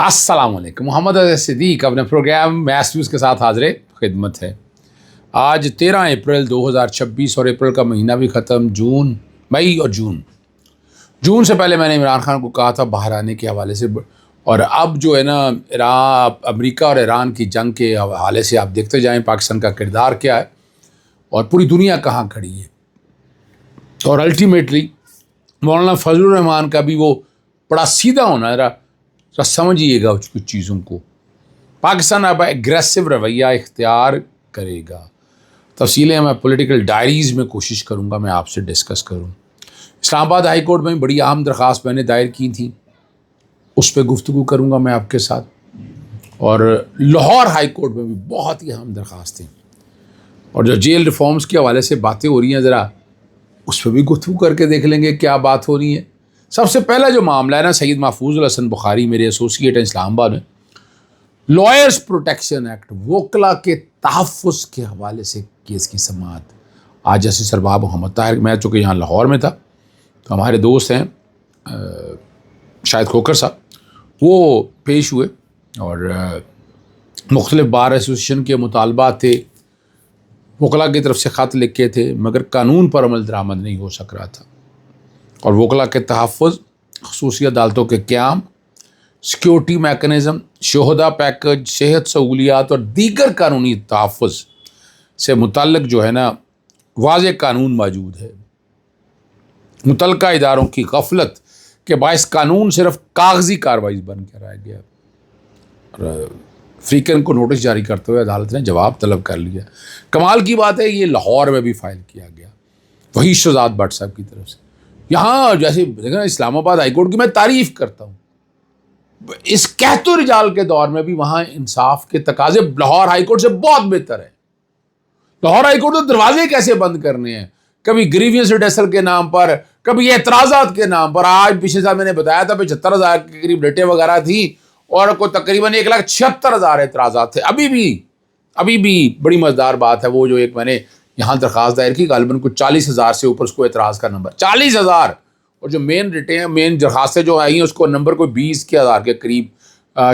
السلام علیکم. محمد صدیق اپنے پروگرام میس نیوز کے ساتھ حاضر خدمت ہے. آج 13 اپریل 2026 اور اپریل کا مہینہ بھی ختم. مئی اور جون سے پہلے میں نے عمران خان کو کہا تھا باہر آنے کے حوالے سے، اور اب جو ہے نا امریکہ اور ایران کی جنگ کے حوالے سے آپ دیکھتے جائیں پاکستان کا کردار کیا ہے اور پوری دنیا کہاں کھڑی ہے. اور الٹیمیٹلی مولانا فضل الرحمان کا بھی وہ بڑا سیدھا ہونا ذرا سمجھیے گا کچھ چیزوں کو. پاکستان اب ایگریسو رویہ اختیار کرے گا. تفصیلیں میں پولیٹیکل ڈائریز میں کوشش کروں گا میں آپ سے ڈسکس کروں. اسلام آباد ہائی کورٹ میں بڑی اہم درخواست میں نے دائر کی تھی، اس پہ گفتگو کروں گا میں آپ کے ساتھ. اور لاہور ہائی کورٹ میں بھی بہت ہی اہم درخواستیں اور جو جیل ریفارمز کے حوالے سے باتیں ہو رہی ہیں ذرا اس پہ بھی گفتگو کر کے دیکھ لیں گے کیا بات ہو رہی ہے. سب سے پہلا جو معاملہ ہے نا، سید محفوظ الحسن بخاری میرے ایسوسیٹ ہیں اسلام آباد میں، لائرز پروٹیکشن ایکٹ، وکلا کے تحفظ کے حوالے سے کیس کی سماعت. آج جسٹس ارباب محمد طاہر، میں چونکہ یہاں لاہور میں تھا تو ہمارے دوست ہیں شاہد کھوکھر صاحب، وہ پیش ہوئے اور مختلف بار ایسوسیشن کے مطالبات تھے، وکلا کی طرف سے خط لکھے تھے، مگر قانون پر عمل درآمد نہیں ہو سک رہا تھا. اور وکلا کے تحفظ، خصوصی عدالتوں کے قیام، سیکیورٹی میکانزم، شہدا پیکج، صحت سہولیات اور دیگر قانونی تحفظ سے متعلق جو ہے نا واضح قانون موجود ہے. متعلقہ اداروں کی غفلت کے باعث قانون صرف کاغذی کارروائی بن کے رہ گیا. اور فریقین کو نوٹس جاری کرتے ہوئے عدالت نے جواب طلب کر لیا. کمال کی بات ہے یہ لاہور میں بھی فائل کیا گیا، وہی شہزاد بٹ صاحب کی طرف سے. یہاں جیسے دیکھنا اسلام آباد ہائی کورٹ کی میں تعریف کرتا ہوں، اس قحط و رجال کے دور میں بھی وہاں انصاف کے تقاضے لاہور ہائی کورٹ سے بہت بہتر ہے. لاہور ہائی کورٹ تو دروازے کیسے بند کرنے ہیں، کبھی گریوینس ریڈیسل کے نام پر، کبھی اعتراضات کے نام پر. آج پچھلے سال میں نے بتایا تھا 75,000 کے قریب ڈیٹیں وغیرہ تھیں اور کوئی تقریباً 1,76,000 اعتراضات تھے. ابھی بھی بڑی مزیدار بات ہے وہ جو ایک میں نے یہاں درخواست دائر کی، غالباً کچھ 40,000 سے اوپر اس کو اعتراض کا نمبر 40,000، اور جو مین ریٹیں ہیں، مین درخواستیں جو آئی ہیں اس کو نمبر کوئی 20,000 کے قریب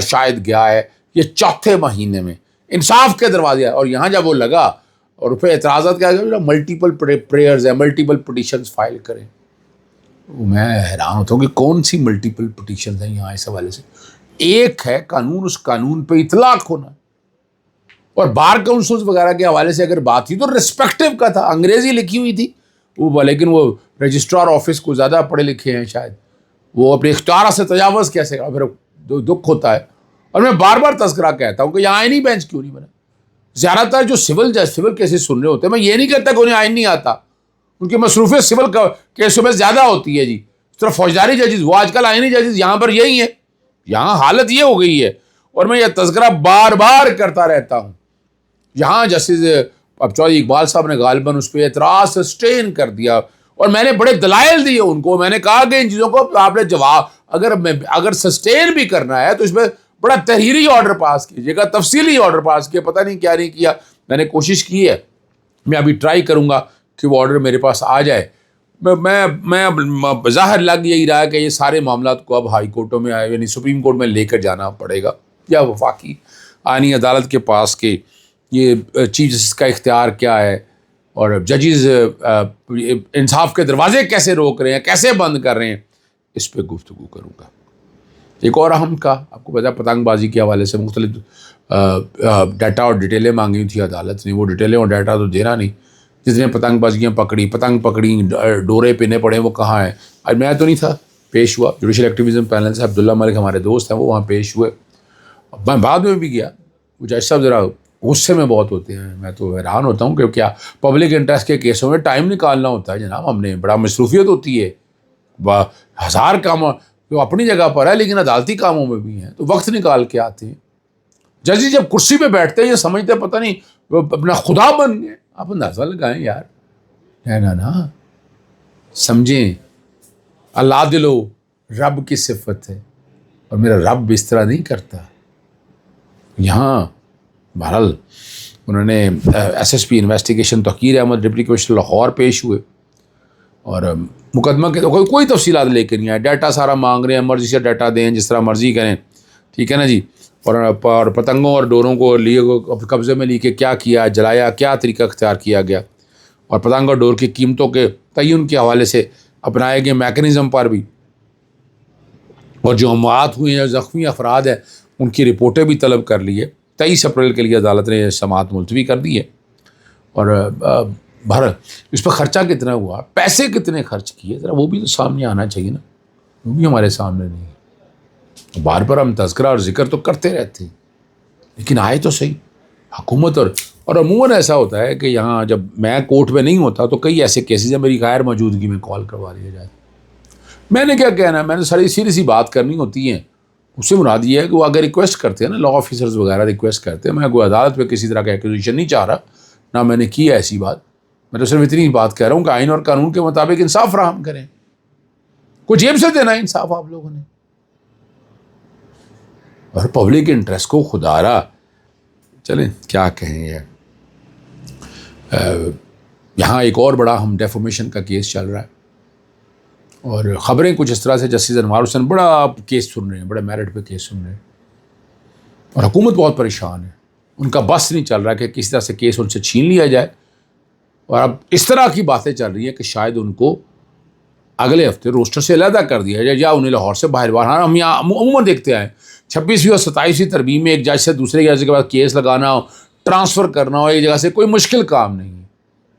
شاید گیا ہے. یہ چوتھے مہینے میں انصاف کے دروازے. اور یہاں جب وہ لگا اور پھر اعتراضات کیا ملٹیپل پریئرز ہیں، ملٹیپل پٹیشنز فائل کریں. میں حیران ہوتا ہوں کہ کون سی ملٹیپل پٹیشنز ہیں یہاں اس حوالے سے. ایک ہے قانون، اس قانون پہ اطلاق ہونا. اور بار کاؤنسلز وغیرہ کے حوالے سے اگر بات تھی تو رسپیکٹیو کا تھا، انگریزی لکھی ہوئی تھی وہ، لیکن وہ رجسٹرار آفس کو زیادہ پڑھے لکھے ہیں شاید، وہ اپنے اختیار سے تجاوز کیسے کرا، پھر دکھ ہوتا ہے. اور میں بار بار تذکرہ کہتا ہوں کہ یہ آئینی بینچ کیوں نہیں بنا. زیادہ تر جو سول کیسز سن رہے ہوتے ہیں، میں یہ نہیں کہتا کہ انہیں آئین نہیں آتا، ان کی مصروفیت سول کیسوں میں زیادہ ہوتی ہے جی. اس طرح فوجداری ججز، وہ آج کل آئینی ججز یہاں پر یہی ہے. یہاں حالت یہ ہو گئی ہے، اور میں یہ تذکرہ بار بار کرتا رہتا ہوں. یہاں جسٹس اب چودھری اقبال صاحب نے غالباً اس پہ اعتراض سسٹین کر دیا، اور میں نے بڑے دلائل دیے ان کو. میں نے کہا کہ ان چیزوں کو آپ نے جواب اگر سسٹین بھی کرنا ہے تو اس میں بڑا تحریری آرڈر پاس کیجیے گا، تفصیلی آرڈر پاس کیے. پتہ نہیں کیا نہیں کیا. میں نے کوشش کی ہے، میں ابھی ٹرائی کروں گا کہ وہ آرڈر میرے پاس آ جائے. میں ظاہر لگ یہی رہا ہے کہ یہ سارے معاملات کو اب ہائی کورٹوں میں یعنی سپریم کورٹ میں لے کر جانا پڑے گا، یا وفاقی آئینی عدالت کے پاس کہ یہ چیف جسٹس کا اختیار کیا ہے، اور ججز انصاف کے دروازے کیسے روک رہے ہیں، کیسے بند کر رہے ہیں. اس پہ گفتگو کروں گا. ایک اور اہم کا آپ کو پتہ، پتنگ بازی کے حوالے سے مختلف ڈیٹا اور ڈیٹیلیں مانگی تھی عدالت نے. وہ ڈیٹیلیں اور ڈیٹا تو دینا نہیں. جس نے پتنگ بازیاں پتنگ پکڑی، ڈورے پینے پڑے، وہ کہاں ہیں. آج میں تو نہیں تھا، پیش ہوا جوڈیشل ایکٹیویزم پینل سے عبداللہ ملک ہمارے دوست ہیں، وہ وہاں پیش ہوئے. میں بعد میں بھی گیا. وہ جج صاحب ذرا غصے میں بہت ہوتے ہیں. میں تو حیران ہوتا ہوں کہ کیا پبلک انٹرسٹ کے کیسوں میں ٹائم نکالنا ہوتا ہے جناب. ہم نے بڑا مصروفیت ہوتی ہے، ہزار کام جو اپنی جگہ پر ہے لیکن عدالتی کاموں میں بھی ہیں، تو وقت نکال کے آتے ہیں. ججی جب کرسی پہ بیٹھتے ہیں یہ سمجھتے ہیں پتہ نہیں وہ اپنا خدا بن گئے. آپ اندازہ لگائیں یار. نا سمجھیں اللہ دلو رب کی صفت ہے، اور میرا رب اس طرح نہیں کرتا. یہاں بہرحال انہوں نے ایس ایس پی انویسٹیگیشن توقیر احمد ڈپٹی کمشنر لاہور پیش ہوئے، اور مقدمہ کے کوئی تفصیلات لے کے نہیں آئے. ڈیٹا سارا مانگ رہے ہیں، مرضی سے ڈیٹا دیں، جس طرح مرضی کریں. ٹھیک ہے نا جی. اور پتنگوں اور ڈوروں کو لیے قبضے میں لی کے کیا کیا, جلایا, کیا طریقہ اختیار کیا گیا, اور پتنگ اور ڈور کی قیمتوں کے تعین کے حوالے سے اپنائے گئے میکانزم پر بھی, اور جو اموات ہوئی ہیں, زخمی افراد ہیں, ان کی رپورٹیں بھی طلب کر لی ہے. 23 اپریل کے لیے عدالت نے سماعت ملتوی کر دی ہے. اور اس پہ خرچہ کتنا ہوا, پیسے کتنے خرچ کیے, ذرا وہ بھی تو سامنے آنا چاہیے نا, وہ بھی ہمارے سامنے نہیں ہے. بار بار ہم تذکرہ اور ذکر تو کرتے رہتے ہیں, لیکن آئے تو صحیح. حکومت اور عموماً ایسا ہوتا ہے کہ یہاں جب میں کورٹ میں نہیں ہوتا تو کئی ایسے کیسز ہیں میری غیر موجودگی میں کال کروا لیا جائے. میں نے کیا کہنا ہے, میں نے ساری سیدھی سی بات کرنی ہوتی ہیں. اس سے مراد یہ ہے کہ وہ اگر ریکویسٹ کرتے ہیں نا, لا آفیسرز وغیرہ ریکویسٹ کرتے ہیں, میں کوئی عدالت پہ کسی طرح کا ایکوزیشن نہیں چاہ رہا, نہ میں نے کی ہے ایسی بات. میں تو صرف اتنی بات کہہ رہا ہوں کہ آئین اور قانون کے مطابق انصاف فراہم کریں. کچھ جیب سے دینا ہے انصاف آپ لوگوں نے, اور پبلک انٹرسٹ کو خدا را چلیں کیا کہیں. یہاں ایک اور بڑا ہم ڈیفامیشن کا کیس چل رہا ہے, اور خبریں کچھ اس طرح سے جسٹس انوار حسین بڑا کیس سن رہے ہیں, بڑے میرٹ پہ کیس سن رہے ہیں, اور حکومت بہت پریشان ہے. ان کا بس نہیں چل رہا کہ کس طرح سے کیس ان سے چھین لیا جائے. اور اب اس طرح کی باتیں چل رہی ہیں کہ شاید ان کو اگلے ہفتے روسٹر سے علیحدہ کر دیا جائے, یا انہیں لاہور سے باہر. ہم یہاں عموماً دیکھتے آئے 26ویں اور 27ویں ترمیم میں ایک جج سے دوسرے جج کے بعد کیس لگانا ہو, ٹرانسفر کرنا ہو ایک جگہ سے, کوئی مشکل کام نہیں ہے.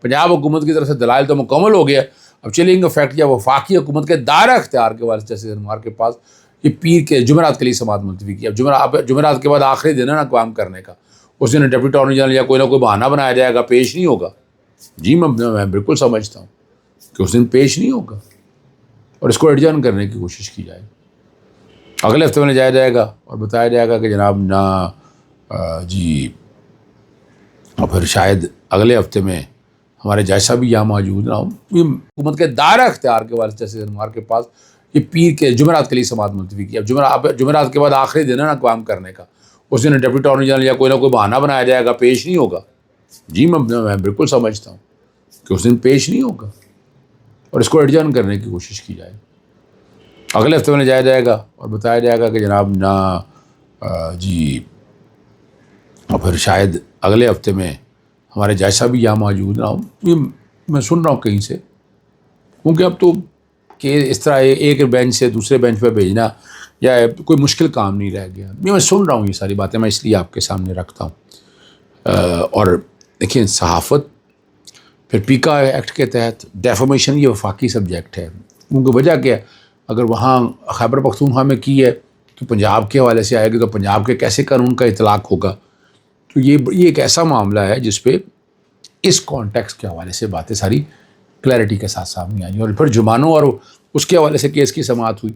پنجاب حکومت کی طرف سے دلائل تو مکمل ہو گیا, اب چلیں گے فیکٹ یا وفاقی حکومت کے دائرہ اختیار کے والے جیسے انوار کے پاس یہ پیر کے جمعرات کے لیے سماعت ملتوی کی. اب جمعرات کے بعد آخری دن ہے نا کام کرنے کا, اس دن ڈپٹی اٹارنی جنرل یا کوئی نہ کوئی بہانہ بنایا جائے گا, پیش نہیں ہوگا. جی میں بالکل سمجھتا ہوں کہ اس دن پیش نہیں ہوگا, اور اس کو ایڈجرن کرنے کی کوشش کی جائے. اگلے ہفتے میں جایا جائے گا اور بتایا جائے گا کہ جناب نہ جی, اور پھر شاید اگلے ہفتے میں ہمارے جیسا بھی یہاں موجود نہ ہو. یہ حکومت کے دائرہ اختیار کے والے جیسے انوار کے پاس یہ پیر کے جمعرات کے لیے سماعت ملتوی کی. اب جمعرات کے بعد آخری دن ہے نا کام کرنے کا, اس دن ڈپٹی اٹارنی جنرل یا کوئی نہ کوئی بہانہ بنایا جائے گا, پیش نہیں ہوگا. جی میں بالکل سمجھتا ہوں کہ اس دن پیش نہیں ہوگا, اور اس کو ایڈجرن کرنے کی کوشش کی جائے. اگلے ہفتے میں جایا جائے گا اور بتایا جائے گا کہ جناب نہ جی, اور پھر شاید اگلے ہفتے میں ہمارے جیسا بھی یہاں موجود نہ ہو. یہ میں سن رہا ہوں کہیں سے, کیونکہ اب تو کہ اس طرح ایک بینچ سے دوسرے بینچ پہ بھیجنا یا کوئی مشکل کام نہیں رہ گیا. میں سن رہا ہوں یہ ساری باتیں, میں اس لیے آپ کے سامنے رکھتا ہوں. اور دیکھیں صحافت پھر پیکا ایکٹ کے تحت ڈیفامیشن یہ وفاقی سبجیکٹ ہے, کیونکہ وجہ کیا ہے, اگر وہاں خیبر پختونخوا میں کی ہے تو پنجاب کے حوالے سے آئے گی, تو پنجاب کے کیسے قانون کا اطلاق ہوگا. تو یہ ایک ایسا معاملہ ہے جس پہ اس کانٹیکس کے حوالے سے باتیں ساری کلیئرٹی کے ساتھ سامنے آئیں. اور پھر جرمانوں اور اس کے حوالے سے کیس کی سماعت ہوئی,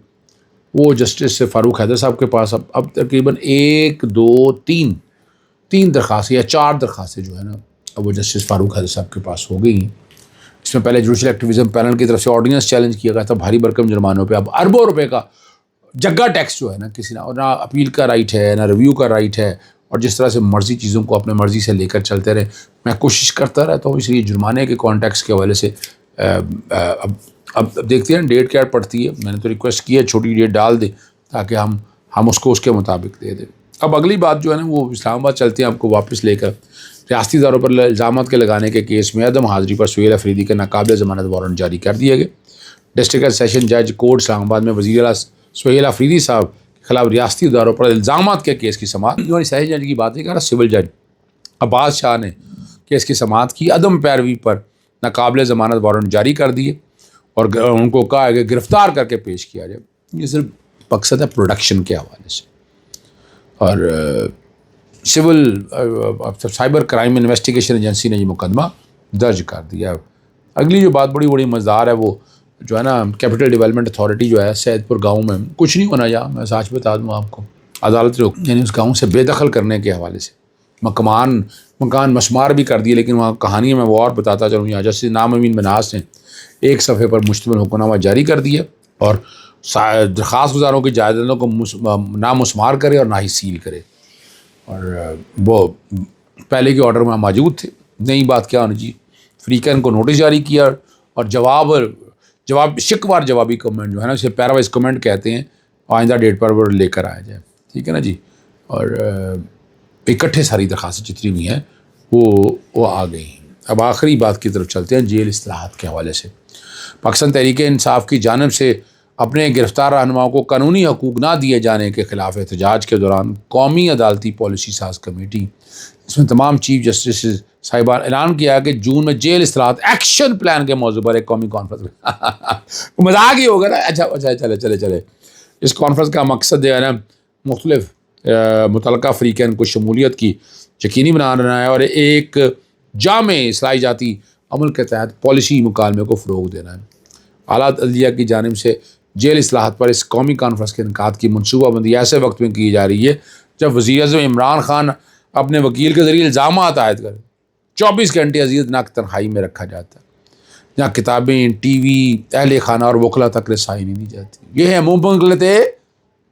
وہ جسٹس فاروق حیدر صاحب کے پاس اب تقریباً 1 2 3 درخواستیں یا 4 درخواستیں جو ہے نا, اب وہ جسٹس فاروق حیدر صاحب کے پاس ہو گئی ہیں. اس میں پہلے جوڈیشل ایکٹیویزم پینل کی طرف سے آرڈیننس چیلنج کیا گیا تھا بھاری بھرکم جرمانوں پہ. اب اربوں روپے کا جگہ ٹیکس جو ہے نا, کسی نہ اپیل کا رائٹ ہے نہ ریویو کا رائٹ ہے, اور جس طرح سے مرضی چیزوں کو اپنے مرضی سے لے کر چلتے رہے. میں کوشش کرتا رہتا ہوں, اس لیے جرمانے کے کانٹیکس کے حوالے سے اب دیکھتے ہیں ڈیٹ کیا پڑتی ہے. میں نے تو ریکویسٹ کی ہے چھوٹی ڈیٹ ڈال دے تاکہ ہم اس کو اس کے مطابق دے دیں. اب اگلی بات جو ہے نا وہ اسلام آباد چلتے ہیں آپ کو واپس لے کر. ریاستی اداروں پر الزامات کے لگانے کے کیس میں عدم حاضری پر سہیل افریدی کا ناقابل ضمانت وارنٹ جاری کر دیا گیا. ڈسٹرکٹ سیشن جج کورٹ اسلام آباد میں وزیر اعلیٰ سہیل افریدی صاحب کے خلاف ریاستی اداروں پر الزامات کے کیس کی سماعت. سیشن جج کی بات نہیں کر رہا, سول جج عباس شاہ نے کیس کی سماعت کی. عدم پیروی پر ناقابل ضمانت وارنٹ جاری کر دیے اور ان کو کہا ہے کہ گرفتار کر کے پیش کیا جائے. یہ صرف مقصد ہے پروڈکشن کے حوالے سے. اور civil cyber crime investigation agency نے یہ مقدمہ درج کر دیا. اگلی جو بات بڑی مزدار ہے وہ جو ہے نا کیپٹل ڈیولپمنٹ اتھارٹی جو ہے سید پور گاؤں میں کچھ نہیں ہونا جہاں, میں سچ بتا دوں آپ کو, عدالت نے یعنی اس گاؤں سے بے دخل کرنے کے حوالے سے مکان مسمار بھی کر دیے. لیکن وہاں کہانی میں وہ اور بتاتا چلوں, یہاں جسٹس نام امین مناس نے 1 صفحے پر مشتمل حکمنامہ جاری کر دیا اور درخواست گزاروں کی جائیدادوں کو نہ مسمار کرے اور نہ ہی سیل کرے. اور وہ پہلے کے آرڈر میں موجود تھے. نئی بات کیا ہونا چاہیے, فریقین کو نوٹس جاری کیا اور جواب شکوار جوابی کمنٹ جو ہے نا, اسے پیراوائز کمنٹ کہتے ہیں, آئندہ ڈیٹ پر وہ لے کر آیا جائے. ٹھیک ہے نا جی. اور اکٹھے ساری درخواستیں جتنی ہوئی ہیں وہ آ گئی ہیں. اب آخری بات کی طرف چلتے ہیں جیل اصلاحات کے حوالے سے. پاکستان تحریک انصاف کی جانب سے اپنے گرفتار رہنماؤں کو قانونی حقوق نہ دیے جانے کے خلاف احتجاج کے دوران قومی عدالتی پالیسی ساز کمیٹی، اس میں تمام چیف جسٹس صاحبان اعلان کیا کہ جون میں جیل اصلاحات ایکشن پلان کے موضوع پر ایک قومی کانفرنس مذاق ہی ہوگا نا. اچھا چلے. اس کانفرنس کا مقصد جو ہے نا مختلف متعلقہ فریقین کو شمولیت کی یقینی بنانا ہے اور ایک جامع اصلاحی جاتی عمل کے تحت پالیسی مکالمے کو فروغ دینا ہے. اعلیٰ عدلیہ کی جانب سے جیل اصلاحات پر اس قومی کانفرنس کے انعقاد کی منصوبہ بندی ایسے وقت میں کی جا رہی ہے جب وزیر اعظم عمران خان اپنے وکیل کے ذریعے الزامات عائد کریں. 24 گھنٹے اذیتناک تنہائی میں رکھا جاتا ہے جہاں کتابیں، ٹی وی، اہل خانہ اور وکلا تک رسائی نہیں دی جاتی. یہ ہے مملکت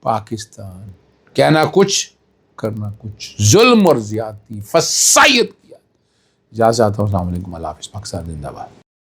پاکستان. کہنا کچھ کرنا کچھ، ظلم اور زیادتی، فسائیت کیا. اجازت چاہتا ہوں. السلام علیکم. اللہ حافظ. پاکستان زندہ باد.